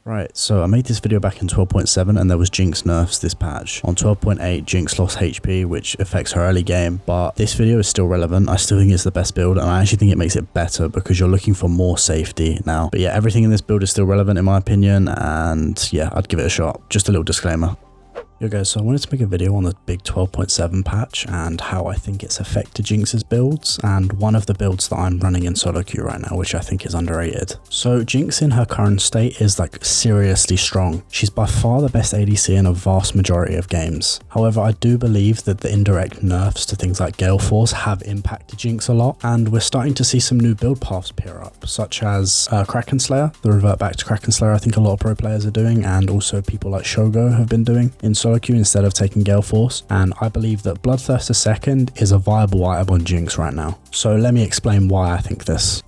Right, so I made this video back in 12.7 and there was Jinx nerfs this patch. On 12.8, Jinx lost HP, which affects her early game, but this video is still relevant. I still think it's the best build, and I actually think it makes it better because you're looking for more safety now. But yeah, everything in this build is still relevant in my opinion, and yeah, I'd give it a shot. Just a little disclaimer. Yo guys, so I wanted to make a video on the big 12.7 patch and how I think it's affected Jinx's builds, and one of the builds that I'm running in soloQ right now, which I think is underrated. So Jinx in her current state is like seriously strong. She's by far the best ADC in a vast majority of games. However, I do believe that the indirect nerfs to things like Galeforce have impacted Jinx a lot, and we're starting to see some new build paths appear up, such as Kraken Slayer, the revert back to Kraken Slayer I think a lot of pro players are doing, and also people like Shogo have been doing in soloQ instead of taking Galeforce, and I believe that Bloodthirster second is a viable item on Jinx right now. So let me explain why I think this.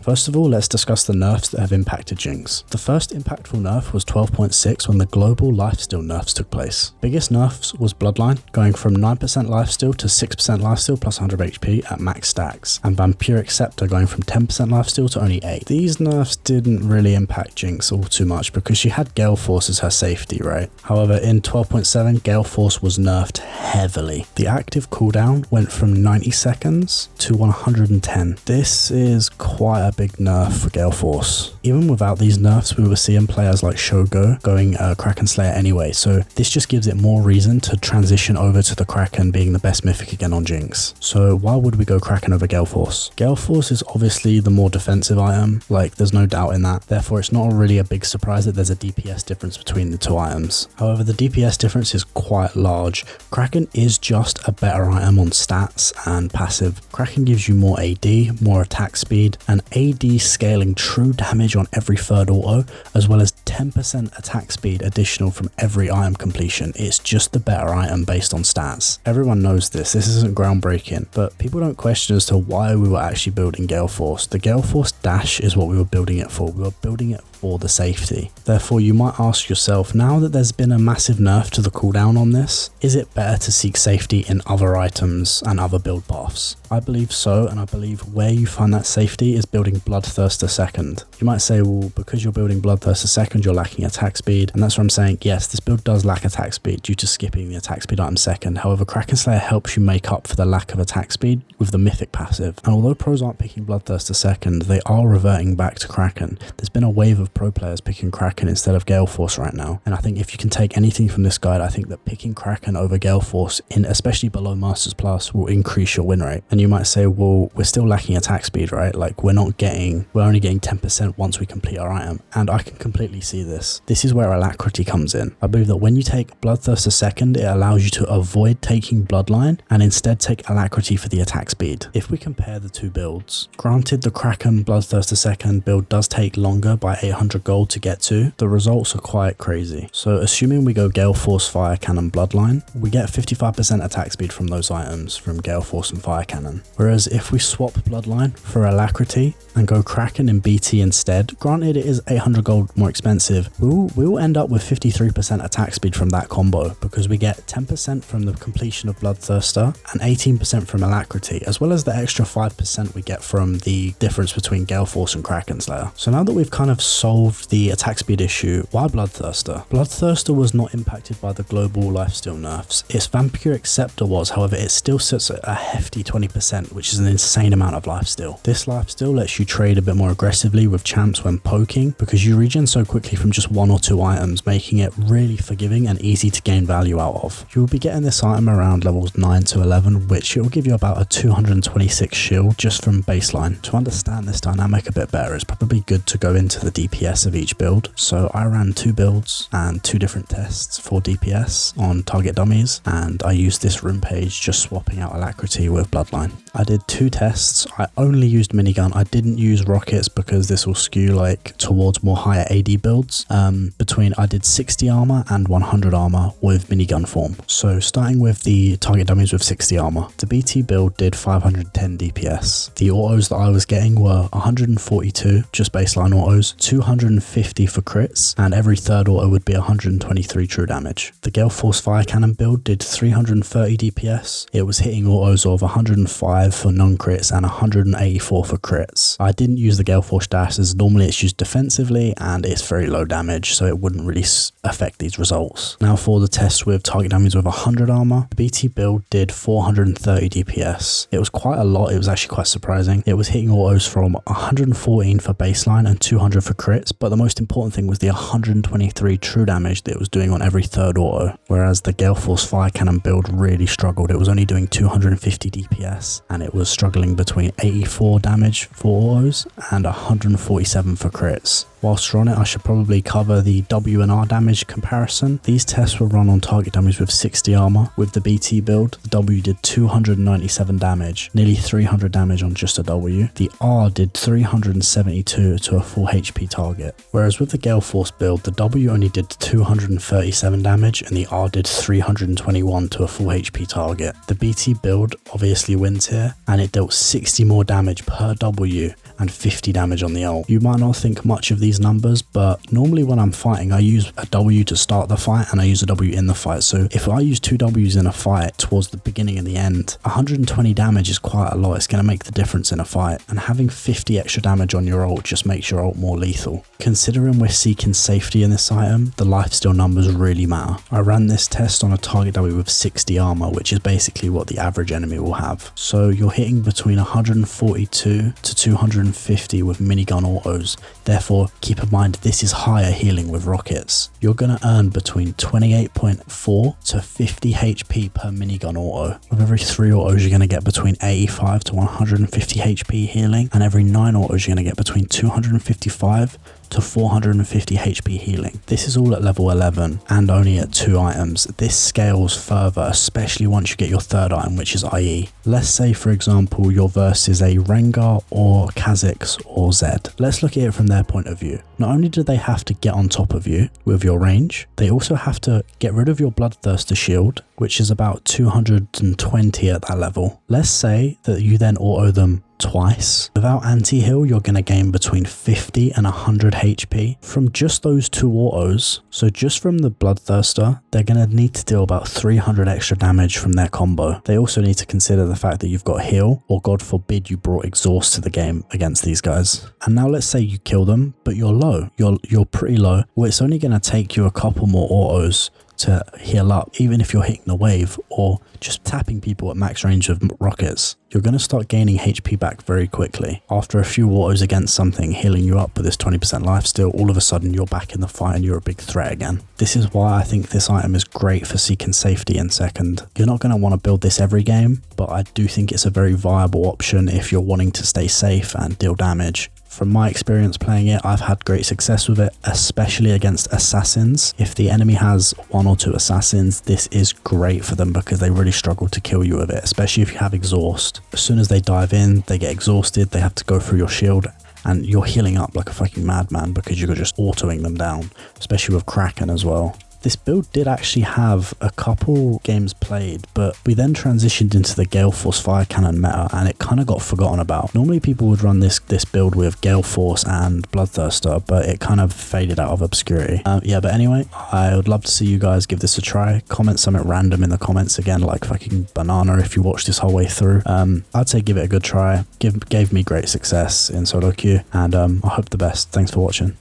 First of all, let's discuss the nerfs that have impacted Jinx. The first impactful nerf was 12.6 when the global lifesteal nerfs took place. Biggest nerfs was Bloodline, going from 9% lifesteal to 6% lifesteal plus 100 HP at max stacks, and Vampiric Scepter going from 10% lifesteal to only 8. These nerfs didn't really impact Jinx all too much because she had Galeforce as her safety, right? However, in 12.7, Galeforce was nerfed heavily. The active cooldown went from 90 seconds to 110. This is quite a big nerf for Galeforce. Even without these nerfs, we were seeing players like Shogo going Kraken Slayer anyway, so this just gives it more reason to transition over to the Kraken being the best mythic again on Jinx. So why would we go Kraken over Galeforce? Galeforce is obviously the more defensive item, like there's no doubt in that, therefore it's not really a big surprise that there's a DPS difference between the two items. However, the DPS difference is quite large. Kraken is just a better item on stats and passive. Kraken gives you more AD, more attack speed, and AD scaling true damage on every third auto, as well as 10% attack speed additional from every item completion. It's just the better item based on stats. Everyone knows this isn't groundbreaking, but people don't question as to why we were actually building Galeforce. The Galeforce dash is what we were building it for. We were building it for the safety. Therefore, you might ask yourself, now that there's been a massive nerf to the cooldown on this, is it better to seek safety in other items and other build paths? I believe so, and I believe where you find that safety is building Bloodthirster second. You might say, well, because you're building Bloodthirster second, you're lacking attack speed, and that's what I'm saying. Yes, this build does lack attack speed due to skipping the attack speed item second. However, Kraken Slayer helps you make up for the lack of attack speed with the mythic passive. And although pros aren't picking Bloodthirster second, they are reverting back to Kraken. There's been a wave of pro players picking Kraken instead of Galeforce right now, and I think if you can take anything from this guide, I think that picking Kraken over Galeforce, especially below Masters Plus, will increase your win rate. And you might say, well, we're still lacking attack speed, right? Like we're only getting 10% once we complete our item, and I can completely see this. This is where alacrity comes in. I believe that when you take Bloodthirster second, it allows you to avoid taking Bloodline and instead take alacrity for the attack speed. If we compare the two builds, granted the Kraken Bloodthirster second build does take longer by 800 gold to get to, the results are quite crazy. So assuming we go Galeforce, firecannon, Bloodline, we get 55% attack speed from those items from Galeforce and firecannon. Whereas if we swap Bloodline for alacrity and go Kraken and BT instead, granted it is 800 gold more expensive, we'll end up with 53% attack speed from that combo because we get 10% from the completion of Bloodthirster and 18% from alacrity, as well as the extra 5% we get from the difference between Galeforce and Kraken Slayer. So now that we've kind of solved the attack speed issue, why Bloodthirster? Bloodthirster was not impacted by the global lifesteal nerfs. Its Vampiric Scepter was, however, it still sits at a hefty 20%, which is an insane amount of lifesteal. This lifesteal lets you trade a bit more aggressively with champs when poking because you regen so quickly from just one or two items, making it really forgiving and easy to gain value out of. You will be getting this item around levels 9 to 11, which it will give you about a 226 shield just from baseline. To understand this dynamic a bit better, it's probably good to go into the DPS of each build. So I ran 2 builds and 2 different tests for DPS on target dummies, and I used this room page just swapping out alacrity with Bloodline. I did 2 tests. I only used minigun. I didn't use rockets because this will skew like towards more higher AD builds. I did 60 armor and 100 armor with minigun form. So starting with the target dummies with 60 armor, the BT build did 510 DPS. The autos that I was getting were 142 just baseline autos, 250 for crits, and every third auto would be 123 true damage. The Galeforce firecannon build did 330 DPS. It was hitting autos of 105 for non-crits and 184 for crits. I didn't use the Galeforce dash as normal Normally it's used defensively and it's very low damage, so it wouldn't really affect these results. Now for the test with target damage with 100 armor, the BT build did 430 DPS. It was quite a lot. It was actually quite surprising. It was hitting autos from 114 for baseline and 200 for crits, but the most important thing was the 123 true damage that it was doing on every third auto, whereas the Galeforce firecannon build really struggled. It was only doing 250 DPS and it was struggling between 84 damage for autos and 147 for crits. Whilst we're on it, I should probably cover the W and R damage comparison. These tests were run on target damage with 60 armor. With the BT build, the W did 297 damage, nearly 300 damage on just a W. The R did 372 to a full HP target. Whereas with the Galeforce build, the W only did 237 damage and the R did 321 to a full HP target. The BT build obviously wins here, and it dealt 60 more damage per W and 50 damage on the ult. You might not think much of these numbers, but normally when I'm fighting, I use a W to start the fight and I use a W in the fight. So if I use 2 Ws in a fight towards the beginning and the end, 120 damage is quite a lot. It's going to make the difference in a fight, and having 50 extra damage on your ult just makes your ult more lethal. Considering we're seeking safety in this item, the lifesteal numbers really matter. I ran this test on a target W with 60 armor, which is basically what the average enemy will have. So you're hitting between 142 to 250 with minigun autos. Therefore, keep in mind this is higher healing with rockets. You're going to earn between 28.4 to 50 HP per minigun auto. With every 3 autos you're going to get between 85 to 150 HP healing, and every 9 autos you're going to get between 255 to 450 HP healing. This is all at level 11 and only at 2 items. This scales further, especially once you get your 3rd item, which is IE. Let's say for example your verse is a Rengar or Kha'Zix or Zed. Let's look at it from their point of view. Not only do they have to get on top of you with your range, they also have to get rid of your Bloodthirster shield, which is about 220 at that level. Let's say that you then auto them twice. Without anti-heal, you're going to gain between 50 and 100 HP from just those 2 autos. So just from the Bloodthirster, they're going to need to deal about 300 extra damage from their combo. They also need to consider the fact that you've got heal, or God forbid you brought exhaust to the game against these guys. And now let's say you kill them, but you're low. You're pretty low. Well, it's only going to take you a couple more autos to heal up, even if you're hitting the wave or just tapping people at max range of rockets. You're going to start gaining HP back very quickly. After a few autos against something healing you up with this 20% lifesteal, all of a sudden you're back in the fight and you're a big threat again. This is why I think this item is great for seeking safety in second. You're not going to want to build this every game, but I do think it's a very viable option if you're wanting to stay safe and deal damage. From my experience playing it, I've had great success with it, especially against assassins. If the enemy has 1 or 2 assassins, this is great for them because they really struggle to kill you with it, especially if you have exhaust. As soon as they dive in, they get exhausted, they have to go through your shield, and you're healing up like a fucking madman because you're just autoing them down, especially with Kraken as well. This build did actually have a couple games played, but we then transitioned into the Galeforce firecannon meta and it kind of got forgotten about. Normally people would run this build with Galeforce and Bloodthirster, but it kind of faded out of obscurity. Yeah, but anyway, I would love to see you guys give this a try. Comment something random in the comments again, like fucking banana if you watched this whole way through. I'd say give it a good try. Gave me great success in soloQ, and I hope the best. Thanks for watching.